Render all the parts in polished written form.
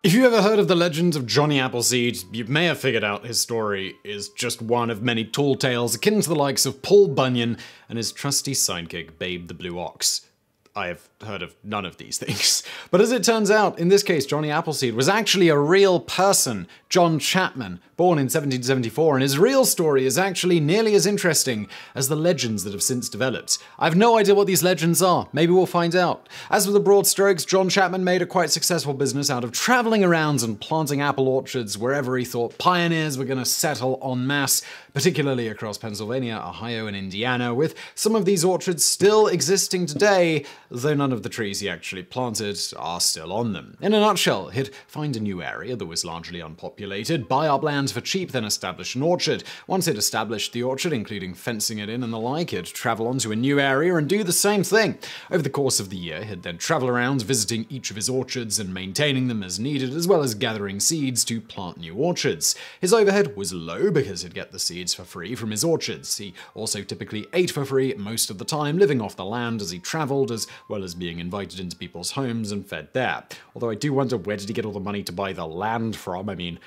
If you've ever heard of the legend of Johnny Appleseed, you may have figured out his story is just one of many tall tales akin to the likes of Paul Bunyan and his trusty sidekick Babe the Blue Ox. I have heard of none of these things. But as it turns out, in this case, Johnny Appleseed was actually a real person, John Chapman, born in 1774, and his real story is actually nearly as interesting as the legends that have since developed. I have no idea what these legends are. Maybe we'll find out. As for the broad strokes, John Chapman made a quite successful business out of traveling around and planting apple orchards wherever he thought pioneers were going to settle en masse, particularly across Pennsylvania, Ohio, and Indiana, with some of these orchards still existing today, though none of the trees he actually planted are still on them. In a nutshell, he'd find a new area that was largely unpopulated, buy up land for cheap, then establish an orchard. Once he'd established the orchard, including fencing it in and the like, he'd travel on to a new area and do the same thing. Over the course of the year, he'd then travel around, visiting each of his orchards and maintaining them as needed, as well as gathering seeds to plant new orchards. His overhead was low because he'd get the seeds for free from his orchards. He also typically ate for free most of the time, living off the land as he traveled, as well as being invited into people's homes and fed there. Although I do wonder, where did he get all the money to buy the land from? I mean,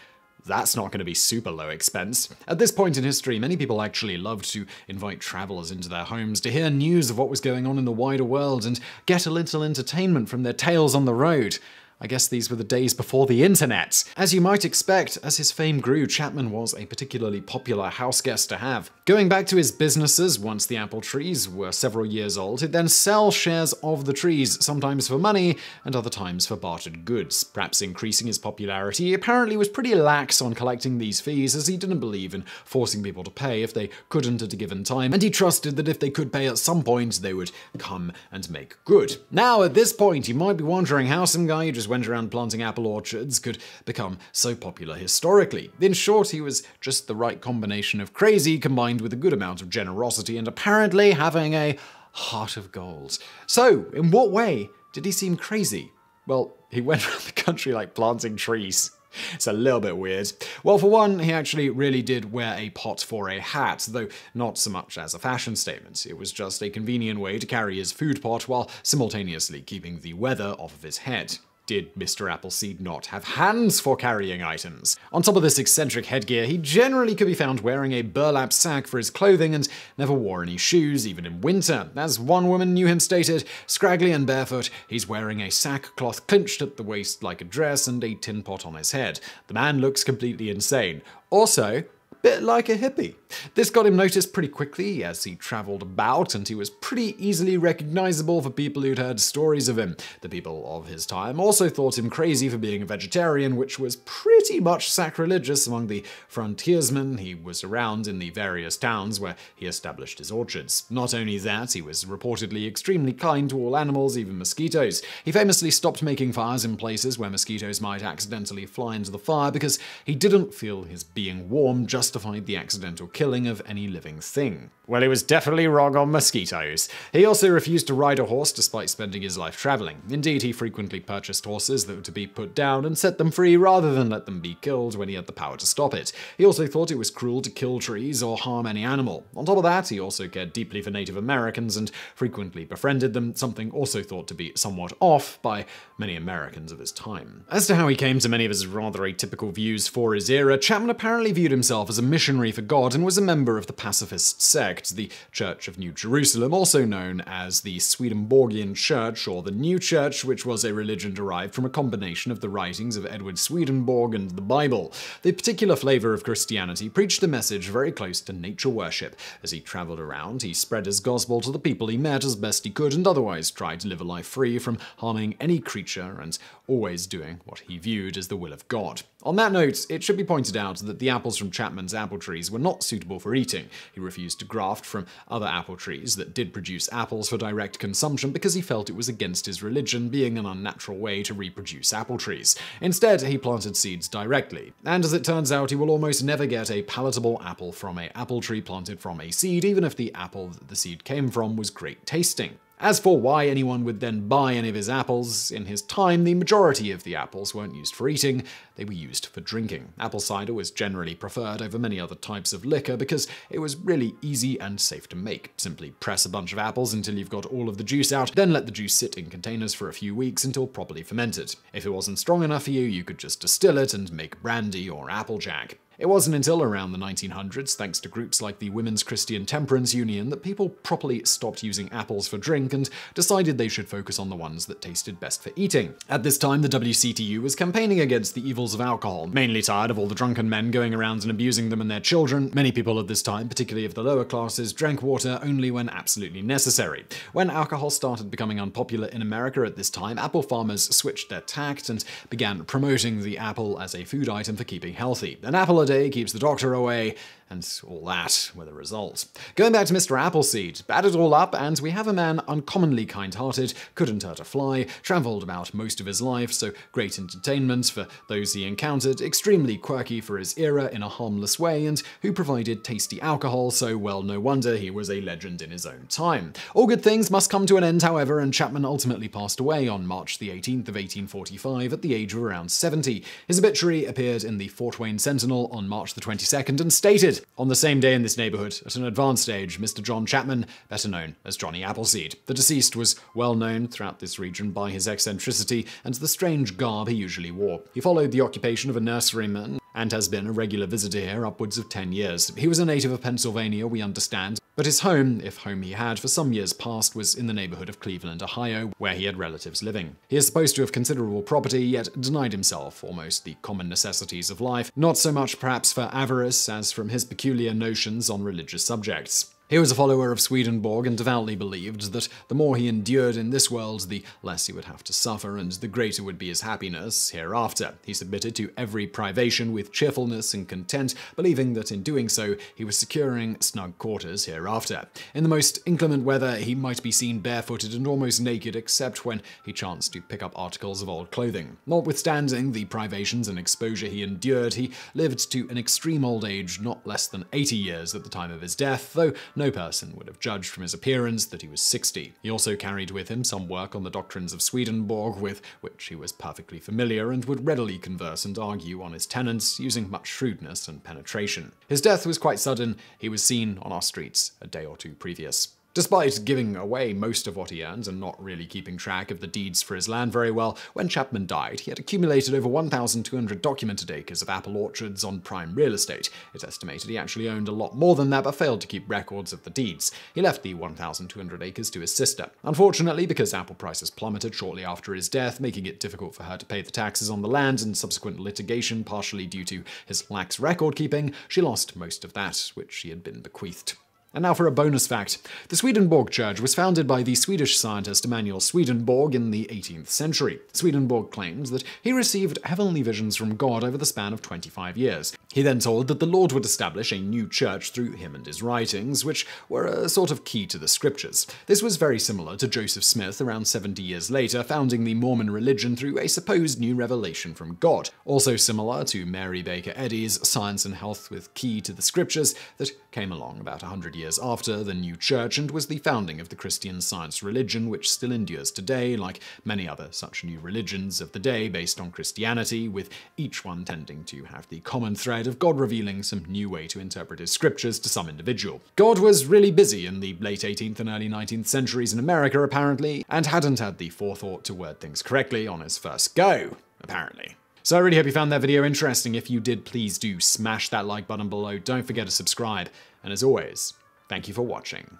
that's not going to be super low expense. At this point in history, many people actually loved to invite travelers into their homes to hear news of what was going on in the wider world and get a little entertainment from their tales on the road. I guess these were the days before the internet. As you might expect, as his fame grew, Chapman was a particularly popular house guest to have. Going back to his businesses, once the apple trees were several years old, he'd then sell shares of the trees, sometimes for money and other times for bartered goods. Perhaps increasing his popularity, he apparently was pretty lax on collecting these fees, as he didn't believe in forcing people to pay if they couldn't at a given time, and he trusted that if they could pay at some point, they would come and make good. Now, at this point, you might be wondering how some guy who just went around planting apple orchards could become so popular historically. In short, he was just the right combination of crazy combined with a good amount of generosity and apparently having a heart of gold. So, in what way did he seem crazy? Well, he went around the country like planting trees. It's a little bit weird. Well, for one, he actually really did wear a pot for a hat, though not so much as a fashion statement. It was just a convenient way to carry his food pot while simultaneously keeping the weather off of his head. Did Mr. Appleseed not have hands for carrying items? On top of this eccentric headgear, he generally could be found wearing a burlap sack for his clothing and never wore any shoes, even in winter. As one woman knew him stated, scraggly and barefoot, he's wearing a sackcloth clinched at the waist like a dress and a tin pot on his head. The man looks completely insane. Also, bit like a hippie. This got him noticed pretty quickly as he traveled about, and he was pretty easily recognizable for people who'd heard stories of him. The people of his time also thought him crazy for being a vegetarian, which was pretty much sacrilegious among the frontiersmen he was around in the various towns where he established his orchards. Not only that, he was reportedly extremely kind to all animals, even mosquitoes. He famously stopped making fires in places where mosquitoes might accidentally fly into the fire because he didn't feel his being warm justified the accidental killing of any living thing. Well, he was definitely wrong on mosquitoes. He also refused to ride a horse despite spending his life traveling. Indeed, he frequently purchased horses that were to be put down and set them free rather than let them be killed when he had the power to stop it. He also thought it was cruel to kill trees or harm any animal. On top of that, he also cared deeply for Native Americans and frequently befriended them, something also thought to be somewhat off by many Americans of his time. As to how he came to many of his rather atypical views for his era, Chapman apparently viewed himself as a missionary for God and was a member of the pacifist sect, the Church of New Jerusalem, also known as the Swedenborgian Church or the New Church, which was a religion derived from a combination of the writings of Edward Swedenborg and the Bible. The particular flavor of Christianity preached a message very close to nature worship. As he traveled around, he spread his gospel to the people he met as best he could and otherwise tried to live a life free from harming any creature and always doing what he viewed as the will of God. On that note, it should be pointed out that the apples from Chapman's apple trees were not suitable for eating. He refused to graft from other apple trees that did produce apples for direct consumption because he felt it was against his religion, being an unnatural way to reproduce apple trees. Instead, he planted seeds directly. And as it turns out, he will almost never get a palatable apple from an apple tree planted from a seed, even if the apple that the seed came from was great tasting. As for why anyone would then buy any of his apples, in his time the majority of the apples weren't used for eating, they were used for drinking. Apple cider was generally preferred over many other types of liquor because it was really easy and safe to make. Simply press a bunch of apples until you've got all of the juice out, then let the juice sit in containers for a few weeks until properly fermented. If it wasn't strong enough for you, you could just distill it and make brandy or applejack. It wasn't until around the 1900s, thanks to groups like the Women's Christian Temperance Union, that people properly stopped using apples for drink and decided they should focus on the ones that tasted best for eating. At this time, the WCTU was campaigning against the evils of alcohol. Mainly tired of all the drunken men going around and abusing them and their children, many people at this time, particularly of the lower classes, drank water only when absolutely necessary. When alcohol started becoming unpopular in America at this time, apple farmers switched their tact and began promoting the apple as a food item for keeping healthy. An apple a day keeps the doctor away, and all that were the results. Going back to Mr. Appleseed, add it all up, and we have a man uncommonly kind-hearted, couldn't hurt a fly, travelled about most of his life, so great entertainment for those he encountered, extremely quirky for his era in a harmless way, and who provided tasty alcohol, so well, no wonder he was a legend in his own time. All good things must come to an end, however, and Chapman ultimately passed away on March the 18th of 1845 at the age of around 70. His obituary appeared in the Fort Wayne Sentinel on March the 22nd and stated, "On the same day in this neighborhood, at an advanced age, Mr. John Chapman, better known as Johnny Appleseed." The deceased was well known throughout this region by his eccentricity and the strange garb he usually wore. He followed the occupation of a nurseryman and has been a regular visitor here upwards of 10 years. He was a native of Pennsylvania, we understand, but his home, if home he had for some years past, was in the neighborhood of Cleveland, Ohio, where he had relatives living. He is supposed to have considerable property, yet denied himself almost the common necessities of life, not so much perhaps for avarice as from his peculiar notions on religious subjects. He was a follower of Swedenborg and devoutly believed that the more he endured in this world, the less he would have to suffer, and the greater would be his happiness hereafter. He submitted to every privation with cheerfulness and content, believing that in doing so, he was securing snug quarters hereafter. In the most inclement weather, he might be seen barefooted and almost naked, except when he chanced to pick up articles of old clothing. Notwithstanding the privations and exposure he endured, he lived to an extreme old age, not less than 80 years at the time of his death, though no person would have judged from his appearance that he was 60. He also carried with him some work on the doctrines of Swedenborg, with which he was perfectly familiar, and would readily converse and argue on his tenets, using much shrewdness and penetration. His death was quite sudden. He was seen on our streets a day or two previous. Despite giving away most of what he earned and not really keeping track of the deeds for his land very well, when Chapman died, he had accumulated over 1,200 documented acres of apple orchards on prime real estate. It's estimated he actually owned a lot more than that, but failed to keep records of the deeds. He left the 1,200 acres to his sister. Unfortunately, because apple prices plummeted shortly after his death, making it difficult for her to pay the taxes on the land and subsequent litigation, partially due to his lax record keeping, she lost most of that which she had been bequeathed. And now for a bonus fact. The Swedenborg Church was founded by the Swedish scientist Emanuel Swedenborg in the 18th century. Swedenborg claimed that he received heavenly visions from God over the span of 25 years. He then told that the Lord would establish a new church through him and his writings, which were a sort of key to the scriptures. This was very similar to Joseph Smith around 70 years later, founding the Mormon religion through a supposed new revelation from God. Also similar to Mary Baker Eddy's Science and Health with Key to the Scriptures that came along about 100 years after the new church and was the founding of the Christian Science religion, which still endures today, like many other such new religions of the day based on Christianity, with each one tending to have the common thread of God revealing some new way to interpret his scriptures to some individual. God was really busy in the late 18th and early 19th centuries in America, apparently, and hadn't had the forethought to word things correctly on his first go, apparently. So I really hope you found that video interesting. If you did, please do smash that like button below. Don't forget to subscribe. And as always, thank you for watching.